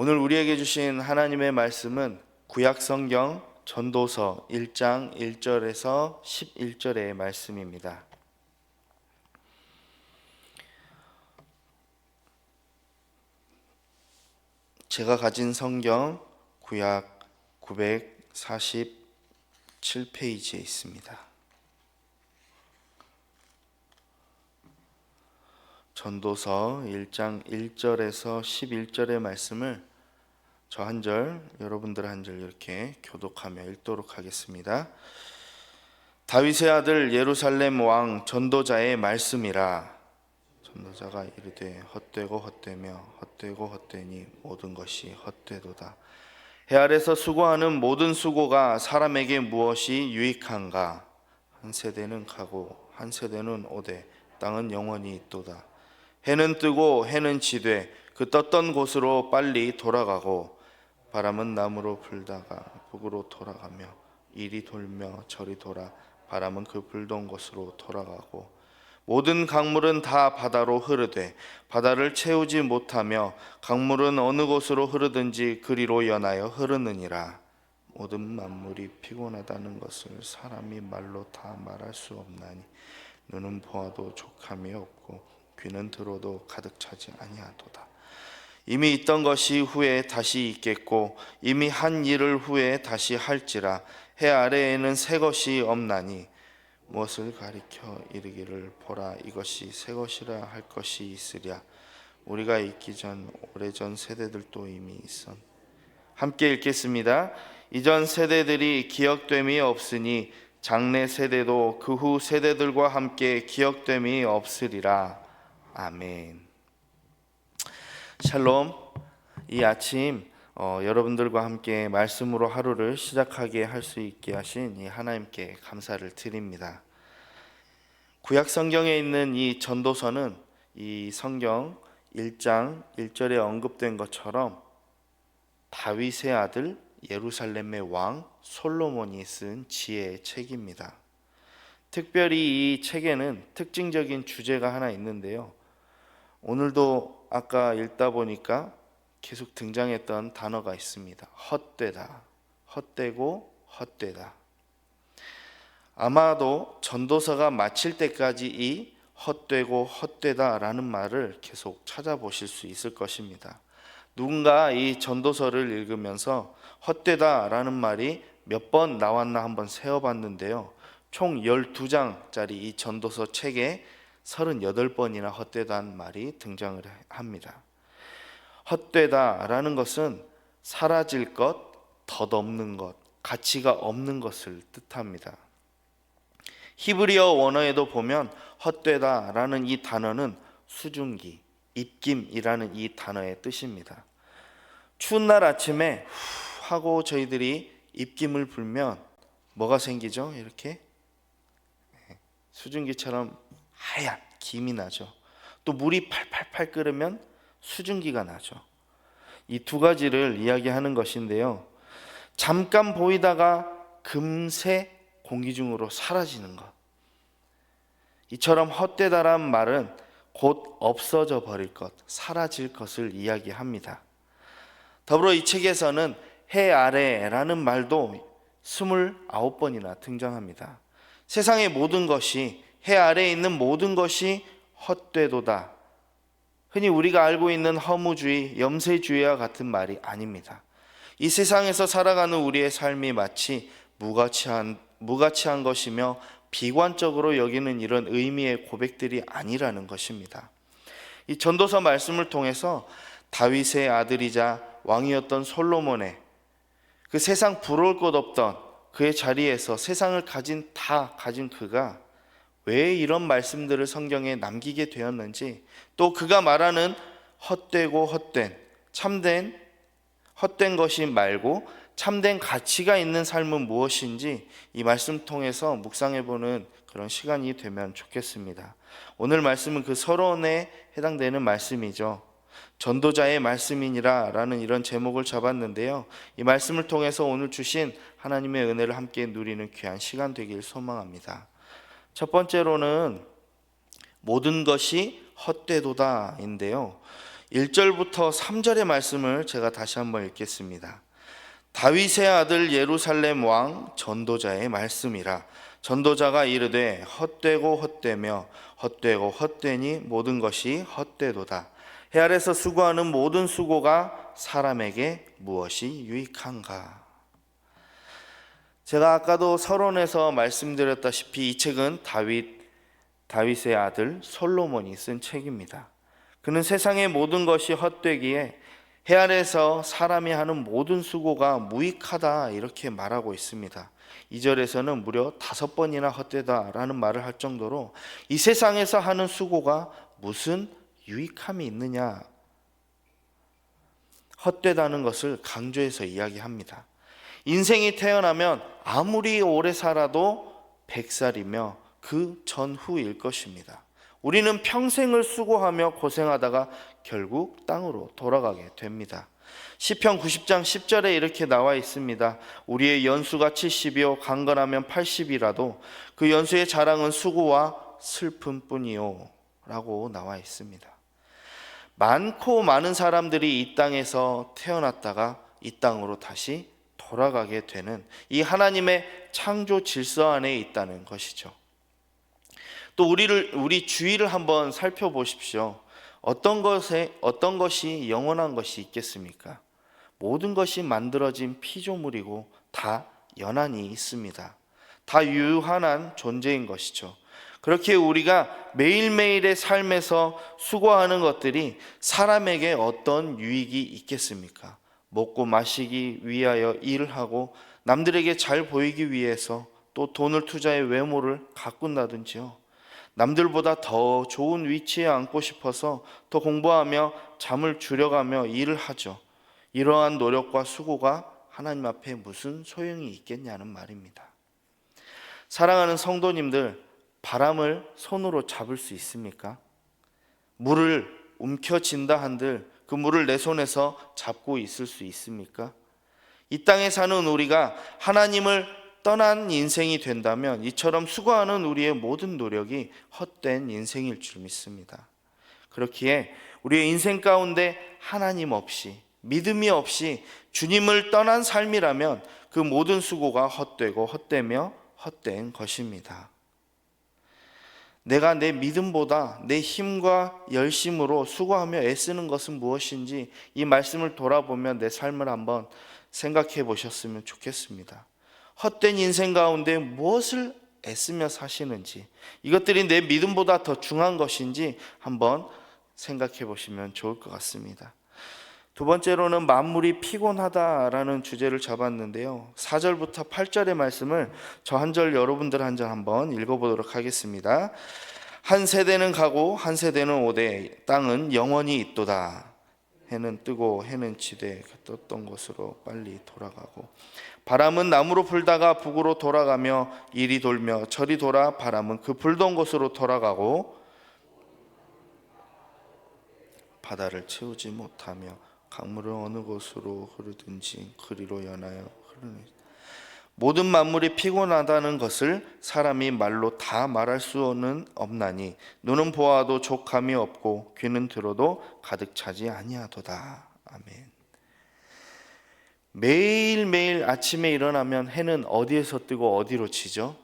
오늘 우리에게 주신 하나님의 말씀은 구약성경 전도서 1장 1절에서 11절의 말씀입니다. 제가 가진 성경 구약 947페이지에 있습니다. 전도서 1장 1절에서 11절의 말씀을 저 한 절, 여러분들 한 절 이렇게 교독하며 읽도록 하겠습니다. 다윗의 아들 예루살렘 왕 전도자의 말씀이라. 전도자가 이르되 헛되고 헛되며 헛되고 헛되니 모든 것이 헛되도다. 해 아래서 수고하는 모든 수고가 사람에게 무엇이 유익한가? 한 세대는 가고 한 세대는 오되 땅은 영원히 있도다. 해는 뜨고 해는 지되 그 떴던 곳으로 빨리 돌아가고 바람은 남으로 불다가 북으로 돌아가며 이리 돌며 저리 돌아 바람은 그 불던 곳으로 돌아가고 모든 강물은 다 바다로 흐르되 바다를 채우지 못하며 강물은 어느 곳으로 흐르든지 그리로 연하여 흐르느니라. 모든 만물이 피곤하다는 것을 사람이 말로 다 말할 수 없나니 눈은 보아도 족함이 없고 귀는 들어도 가득 차지 아니하도다. 이미 있던 것이 후에 다시 있겠고 이미 한 일을 후에 다시 할지라. 해 아래에는 새 것이 없나니 무엇을 가리켜 이르기를 보라 이것이 새 것이라 할 것이 있으랴. 우리가 있기 전 오래전 세대들도 이미 있었. 함께 읽겠습니다. 이전 세대들이 기억됨이 없으니 장래 세대도 그 후 세대들과 함께 기억됨이 없으리라. 아멘. 샬롬. 이 아침 여러분들과 함께 말씀으로 하루를 시작하게 할 수 있게 하신 이 하나님께 감사를 드립니다. 구약 성경에 있는 이 전도서는 이 성경 1장 1절에 언급된 것처럼 다윗의 아들 예루살렘의 왕 솔로몬이 쓴 지혜의 책입니다. 특별히 이 책에는 특징적인 주제가 하나 있는데요. 오늘도 아까 읽다 보니까 계속 등장했던 단어가 있습니다. 헛되다, 헛되고 헛되다. 아마도 전도서가 마칠 때까지 이 헛되고 헛되다라는 말을 계속 찾아보실 수 있을 것입니다. 누군가 이 전도서를 읽으면서 헛되다라는 말이 몇 번 나왔나 한번 세어봤는데요. 총 12장짜리 이 전도서 책에 38번이나 헛되다는 말이 등장을 합니다. 헛되다라는 것은 사라질 것, 덧없는 것, 가치가 없는 것을 뜻합니다. 히브리어 원어에도 보면 헛되다라는 이 단어는 수증기, 입김이라는 이 단어의 뜻입니다. 추운 날 아침에 후 하고 저희들이 입김을 불면 뭐가 생기죠? 이렇게 수증기처럼 하얀 김이 나죠. 또 물이 팔팔팔 끓으면 수증기가 나죠. 이 두 가지를 이야기하는 것인데요. 잠깐 보이다가 금세 공기 중으로 사라지는 것. 이처럼 헛되다란 말은 곧 없어져 버릴 것, 사라질 것을 이야기합니다. 더불어 이 책에서는 해 아래라는 말도 29번이나 등장합니다. 세상의 모든 것이, 해 아래에 있는 모든 것이 헛되도다. 흔히 우리가 알고 있는 허무주의, 염세주의와 같은 말이 아닙니다. 이 세상에서 살아가는 우리의 삶이 마치 무가치한 것이며 비관적으로 여기는 이런 의미의 고백들이 아니라는 것입니다. 이 전도서 말씀을 통해서 다윗의 아들이자 왕이었던 솔로몬의 그 세상 부러울 것 없던 그의 자리에서 세상을 다 가진 그가 왜 이런 말씀들을 성경에 남기게 되었는지, 또 그가 말하는 헛되고 헛된, 참된, 헛된 것이 말고 참된 가치가 있는 삶은 무엇인지 이 말씀 통해서 묵상해보는 그런 시간이 되면 좋겠습니다. 오늘 말씀은 그 서론에 해당되는 말씀이죠. 전도자의 말씀이니라 라는 이런 제목을 잡았는데요. 이 말씀을 통해서 오늘 주신 하나님의 은혜를 함께 누리는 귀한 시간 되길 소망합니다. 첫 번째로는 모든 것이 헛되도다인데요. 1절부터 3절의 말씀을 제가 다시 한번 읽겠습니다. 다윗의 아들 예루살렘 왕 전도자의 말씀이라. 전도자가 이르되 헛되고 헛되며 헛되고 헛되니 모든 것이 헛되도다. 해 아래서 수고하는 모든 수고가 사람에게 무엇이 유익한가. 제가 아까도 서론에서 말씀드렸다시피 이 책은 다윗의 아들 솔로몬이 쓴 책입니다. 그는 세상의 모든 것이 헛되기에 해 아래서 사람이 하는 모든 수고가 무익하다 이렇게 말하고 있습니다. 2절에서는 무려 5번이나 헛되다라는 말을 할 정도로 이 세상에서 하는 수고가 무슨 유익함이 있느냐, 헛되다는 것을 강조해서 이야기합니다. 인생이 태어나면 아무리 오래 살아도 100살이며 그 전후일 것입니다. 우리는 평생을 수고하며 고생하다가 결국 땅으로 돌아가게 됩니다. 시편 90장 10절에 이렇게 나와 있습니다. 우리의 연수가 70이요 강건하면 80이라도 그 연수의 자랑은 수고와 슬픔뿐이요 라고 나와 있습니다. 많고 많은 사람들이 이 땅에서 태어났다가 이 땅으로 다시 돌아가게 되는 이 하나님의 창조 질서 안에 있다는 것이죠. 또 우리 주위를 한번 살펴보십시오. 어떤 것이 영원한 것이 있겠습니까? 모든 것이 만들어진 피조물이고 다 연한이 있습니다. 다 유한한 존재인 것이죠. 그렇게 우리가 매일매일의 삶에서 수고하는 것들이 사람에게 어떤 유익이 있겠습니까? 먹고 마시기 위하여 일을 하고 남들에게 잘 보이기 위해서 또 돈을 투자해 외모를 가꾼다든지요. 남들보다 더 좋은 위치에 앉고 싶어서 더 공부하며 잠을 줄여가며 일을 하죠. 이러한 노력과 수고가 하나님 앞에 무슨 소용이 있겠냐는 말입니다. 사랑하는 성도님들, 바람을 손으로 잡을 수 있습니까? 물을 움켜쥔다 한들 그 물을 내 손에서 잡고 있을 수 있습니까? 이 땅에 사는 우리가 하나님을 떠난 인생이 된다면 이처럼 수고하는 우리의 모든 노력이 헛된 인생일 줄 믿습니다. 그렇기에 우리의 인생 가운데 하나님 없이, 믿음이 없이 주님을 떠난 삶이라면 그 모든 수고가 헛되고 헛되며 헛된 것입니다. 내가 내 믿음보다 내 힘과 열심으로 수고하며 애쓰는 것은 무엇인지 이 말씀을 돌아보며 내 삶을 한번 생각해 보셨으면 좋겠습니다. 헛된 인생 가운데 무엇을 애쓰며 사시는지, 이것들이 내 믿음보다 더 중요한 것인지 한번 생각해 보시면 좋을 것 같습니다. 두 번째로는 만물이 피곤하다라는 주제를 잡았는데요. 4절부터 8절의 말씀을 저 한 절 여러분들 한 절 한번 읽어보도록 하겠습니다. 한 세대는 가고 한 세대는 오되 땅은 영원히 있도다. 해는 뜨고 해는 지되 떴던 곳으로 빨리 돌아가고 바람은 남으로 불다가 북으로 돌아가며 이리 돌며 저리 돌아 바람은 그 불던 곳으로 돌아가고 바다를 채우지 못하며 강물을 어느 곳으로 흐르든지 그리로 연하여 흐르는 모든 만물이 피곤하다는 것을 사람이 말로 다 말할 수는 없나니 눈은 보아도 족함이 없고 귀는 들어도 가득 차지 아니하도다. 아멘. 매일매일 아침에 일어나면 해는 어디에서 뜨고 어디로 지죠?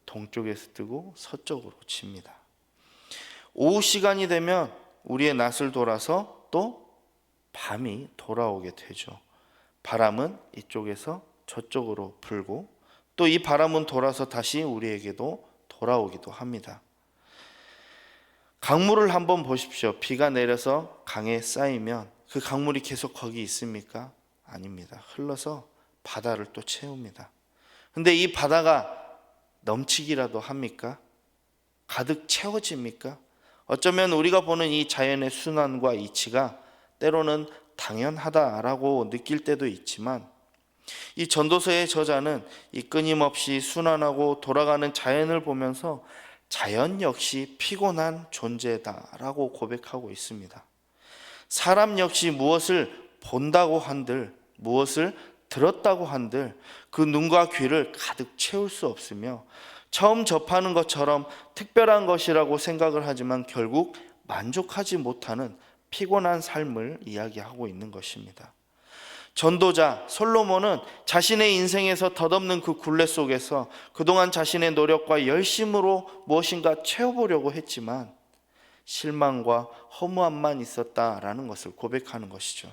동쪽에서 뜨고 서쪽으로 칩니다. 오후 시간이 되면 우리의 낯을 돌아서 또 밤이 돌아오게 되죠. 바람은 이쪽에서 저쪽으로 불고 또 이 바람은 돌아서 다시 우리에게도 돌아오기도 합니다. 강물을 한번 보십시오. 비가 내려서 강에 쌓이면 그 강물이 계속 거기 있습니까? 아닙니다. 흘러서 바다를 또 채웁니다. 근데 이 바다가 넘치기라도 합니까? 가득 채워집니까? 어쩌면 우리가 보는 이 자연의 순환과 이치가 때로는 당연하다라고 느낄 때도 있지만 이 전도서의 저자는 이 끊임없이 순환하고 돌아가는 자연을 보면서 자연 역시 피곤한 존재다라고 고백하고 있습니다. 사람 역시 무엇을 본다고 한들, 무엇을 들었다고 한들 그 눈과 귀를 가득 채울 수 없으며 처음 접하는 것처럼 특별한 것이라고 생각을 하지만 결국 만족하지 못하는 피곤한 삶을 이야기하고 있는 것입니다. 전도자 솔로몬은 자신의 인생에서 덧없는 그 굴레 속에서 그동안 자신의 노력과 열심으로 무엇인가 채워보려고 했지만 실망과 허무함만 있었다라는 것을 고백하는 것이죠.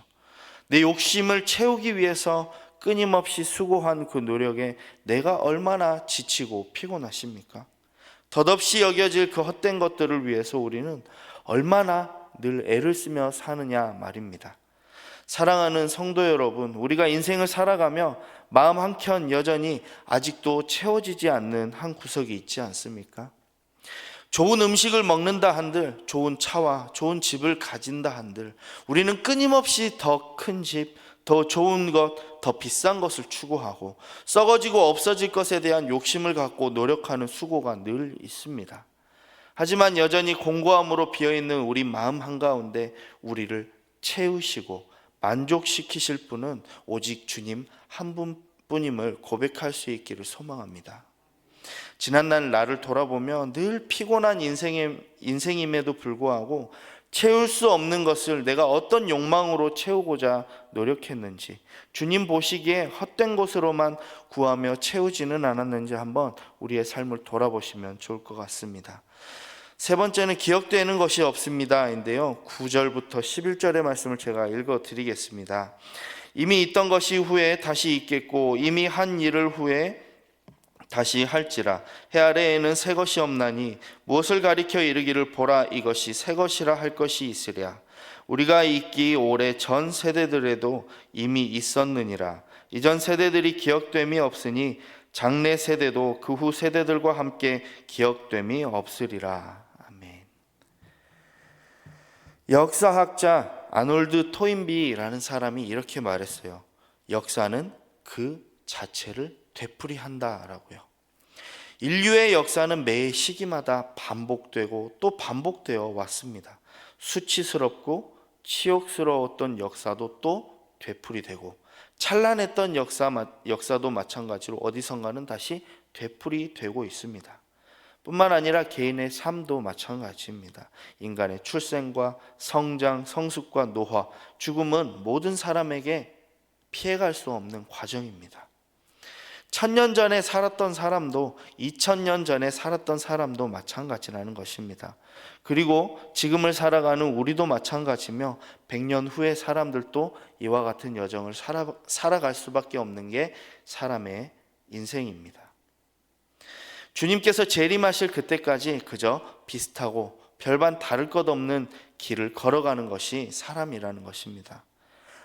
내 욕심을 채우기 위해서 끊임없이 수고한 그 노력에 내가 얼마나 지치고 피곤하십니까? 덧없이 여겨질 그 헛된 것들을 위해서 우리는 얼마나 늘 애를 쓰며 사느냐 말입니다. 사랑하는 성도 여러분, 우리가 인생을 살아가며 마음 한켠 여전히 아직도 채워지지 않는 한 구석이 있지 않습니까? 좋은 음식을 먹는다 한들, 좋은 차와 좋은 집을 가진다 한들 우리는 끊임없이 더 큰 집, 더 좋은 것, 더 비싼 것을 추구하고 썩어지고 없어질 것에 대한 욕심을 갖고 노력하는 수고가 늘 있습니다. 하지만 여전히 공고함으로 비어있는 우리 마음 한가운데 우리를 채우시고 만족시키실 분은 오직 주님 한 분뿐임을 고백할 수 있기를 소망합니다. 지난날 나를 돌아보며 늘 피곤한 인생임에도 불구하고 채울 수 없는 것을 내가 어떤 욕망으로 채우고자 노력했는지, 주님 보시기에 헛된 것으로만 구하며 채우지는 않았는지 한번 우리의 삶을 돌아보시면 좋을 것 같습니다. 세 번째는 기억되는 것이 없습니다 인데요, 9절부터 11절의 말씀을 제가 읽어드리겠습니다. 이미 있던 것이 후에 다시 있겠고 이미 한 일을 후에 다시 할지라. 해 아래에는 새 것이 없나니 무엇을 가리켜 이르기를 보라 이것이 새 것이라 할 것이 있으랴. 우리가 있기 오래 전 세대들에도 이미 있었느니라. 이전 세대들이 기억됨이 없으니 장래 세대도 그 후 세대들과 함께 기억됨이 없으리라. 아멘. 역사학자 아놀드 토인비라는 사람이 이렇게 말했어요. 역사는 그 자체를 되풀이한다라고요. 인류의 역사는 매 시기마다 반복되고 또 반복되어 왔습니다. 수치스럽고 치욕스러웠던 역사도 또 되풀이되고 찬란했던 역사도 마찬가지로 어디선가는 다시 되풀이되고 있습니다. 뿐만 아니라 개인의 삶도 마찬가지입니다. 인간의 출생과 성장, 성숙과 노화, 죽음은 모든 사람에게 피해갈 수 없는 과정입니다. 1000년 전에 살았던 사람도 2000년 전에 살았던 사람도 마찬가지라는 것입니다. 그리고 지금을 살아가는 우리도 마찬가지며 100년 후의 사람들도 이와 같은 여정을 살아갈 수밖에 없는 게 사람의 인생입니다. 주님께서 재림하실 그때까지 그저 비슷하고 별반 다를 것 없는 길을 걸어가는 것이 사람이라는 것입니다.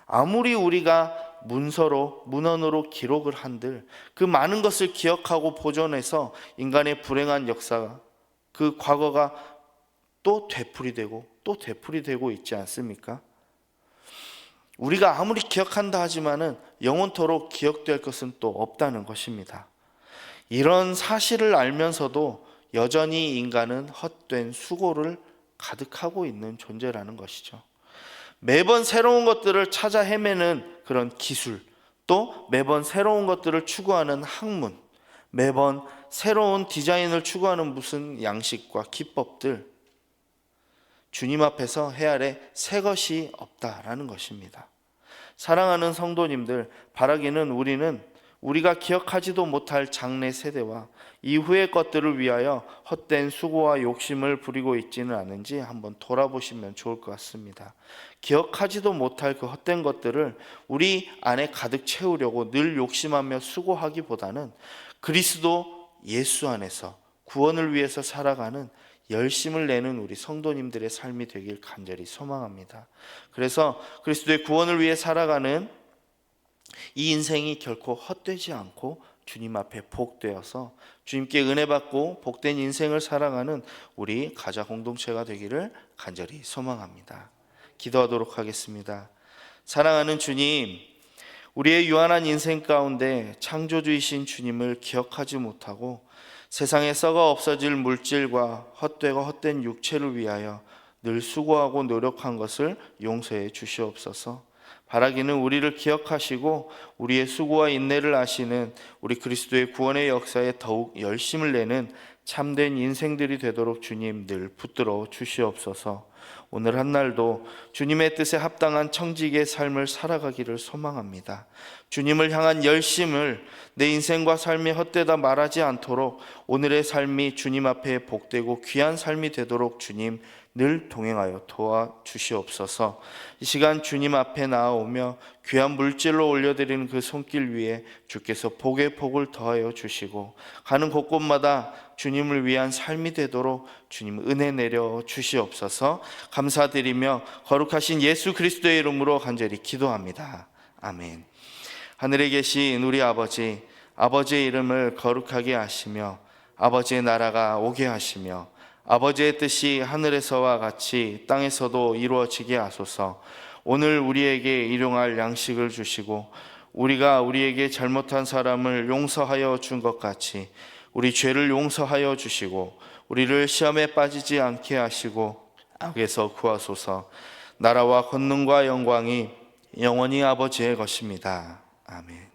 아무리 우리가 문헌으로 기록을 한들 그 많은 것을 기억하고 보존해서 인간의 불행한 역사, 그 과거가 또 되풀이되고 있지 않습니까? 우리가 아무리 기억한다 하지만은 영원토록 기억될 것은 또 없다는 것입니다. 이런 사실을 알면서도 여전히 인간은 헛된 수고를 가득하고 있는 존재라는 것이죠. 매번 새로운 것들을 찾아 헤매는 그런 기술, 또 매번 새로운 것들을 추구하는 학문, 매번 새로운 디자인을 추구하는 무슨 양식과 기법들, 주님 앞에서 해 아래 새 것이 없다라는 것입니다. 사랑하는 성도님들, 바라기는 우리가 기억하지도 못할 장래 세대와 이후의 것들을 위하여 헛된 수고와 욕심을 부리고 있지는 않은지 한번 돌아보시면 좋을 것 같습니다. 기억하지도 못할 그 헛된 것들을 우리 안에 가득 채우려고 늘 욕심하며 수고하기보다는 그리스도 예수 안에서 구원을 위해서 살아가는 열심을 내는 우리 성도님들의 삶이 되길 간절히 소망합니다. 그래서 그리스도의 구원을 위해 살아가는 이 인생이 결코 헛되지 않고 주님 앞에 복되어서 주님께 은혜 받고 복된 인생을 살아가는 우리 가자 공동체가 되기를 간절히 소망합니다. 기도하도록 하겠습니다. 사랑하는 주님, 우리의 유한한 인생 가운데 창조주이신 주님을 기억하지 못하고 세상에 썩어 없어질 물질과 헛되고 헛된 육체를 위하여 늘 수고하고 노력한 것을 용서해 주시옵소서. 바라기는 우리를 기억하시고 우리의 수고와 인내를 아시는 우리 그리스도의 구원의 역사에 더욱 열심을 내는 참된 인생들이 되도록 주님 늘 붙들어 주시옵소서. 오늘 한 날도 주님의 뜻에 합당한 청직의 삶을 살아가기를 소망합니다. 주님을 향한 열심을 내 인생과 삶이 헛되다 말하지 않도록 오늘의 삶이 주님 앞에 복되고 귀한 삶이 되도록 주님 늘 동행하여 도와주시옵소서. 이 시간 주님 앞에 나아오며 귀한 물질로 올려드리는 그 손길 위에 주께서 복의 복을 더하여 주시고 가는 곳곳마다 주님을 위한 삶이 되도록 주님 은혜 내려 주시옵소서. 감사드리며 거룩하신 예수 그리스도의 이름으로 간절히 기도합니다. 아멘. 하늘에 계신 우리 아버지, 아버지의 이름을 거룩하게 하시며 아버지의 나라가 오게 하시며 아버지의 뜻이 하늘에서와 같이 땅에서도 이루어지게 하소서. 오늘 우리에게 일용할 양식을 주시고 우리가 우리에게 잘못한 사람을 용서하여 준 것 같이 우리 죄를 용서하여 주시고 우리를 시험에 빠지지 않게 하시고 악에서 구하소서. 나라와 권능과 영광이 영원히 아버지의 것입니다. 아멘.